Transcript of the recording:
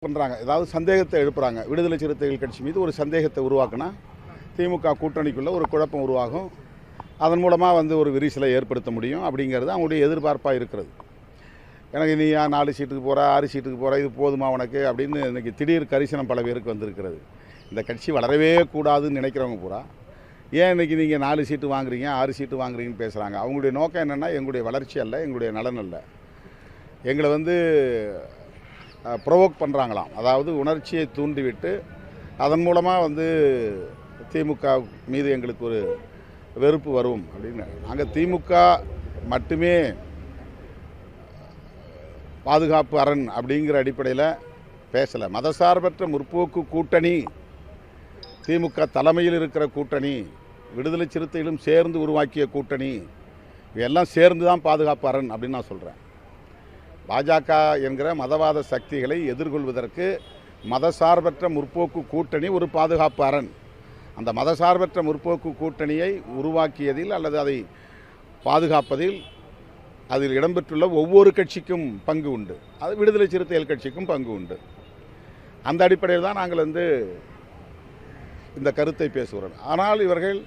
பண்ணுறாங்க, ஏதாவது சந்தேகத்தை எழுப்புறாங்க. விடுதலை சிறுத்தைகள் கட்சி மீது ஒரு சந்தேகத்தை உருவாக்குனா திமுக கூட்டணிக்குள்ளே ஒரு குழப்பம் உருவாகும். அதன் மூலமாக ஒரு விரிசலை ஏற்படுத்த முடியும் அப்படிங்கிறது அவங்களுடைய எதிர்பார்ப்பாக இருக்கிறது. எனக்கு நீ 4 சீட்டுக்கு போகிற 6 சீட்டுக்கு போகிற இது போதுமா உனக்கு அப்படின்னு இன்றைக்கி திடீர் கரிசனம் பல பேருக்கு வந்திருக்கிறது. இந்த கட்சி வளரவே கூடாதுன்னு நினைக்கிறவங்க பூரா ஏன் இன்றைக்கி நீங்கள் 4 சீட்டு வாங்குறீங்க 6 சீட்டு வாங்குறீங்கன்னு பேசுகிறாங்க. அவங்களுடைய நோக்கம் என்னென்னா எங்களுடைய வளர்ச்சி அல்ல, எங்களுடைய நலன் அல்ல. எங்களை ப்ரொவோக் பண்ணுறாங்களாம். அதாவது உணர்ச்சியை தூண்டிவிட்டு அதன் மூலமாக திமுக மீது எங்களுக்கு ஒரு வெறுப்பு வரும் அப்படின்னு. நாங்கள் திமுக மட்டுமே பாதுகாப்பு அரண் அப்படிங்கிற அடிப்படையில் பேசலை. மதசார்பற்ற முற்போக்கு கூட்டணி, திமுக தலைமையில் இருக்கிற கூட்டணி, விடுதலை சிறுத்தைகளும் சேர்ந்து உருவாக்கிய கூட்டணி, இவையெல்லாம் சேர்ந்து தான் பாதுகாப்பு அரண் அப்படின்னு நான் சொல்கிறேன். பாஜக என்கிற மதவாத சக்திகளை எதிர்கொள்வதற்கு மதசார்பற்ற முற்போக்கு கூட்டணி ஒரு பாதுகாப்பு அரண். அந்த மதசார்பற்ற முற்போக்கு கூட்டணியை உருவாக்கியதில் அல்லது அதை பாதுகாப்பதில் அதில் இடம்பெற்றுள்ள ஒவ்வொரு கட்சிக்கும் பங்கு உண்டு. அது விடுதலை சிறுத்தைகள் கட்சிக்கும் பங்கு உண்டு. அந்த அடிப்படையில் தான் நாங்கள் இந்த கருத்தை பேசுகிறோம். ஆனால் இவர்கள்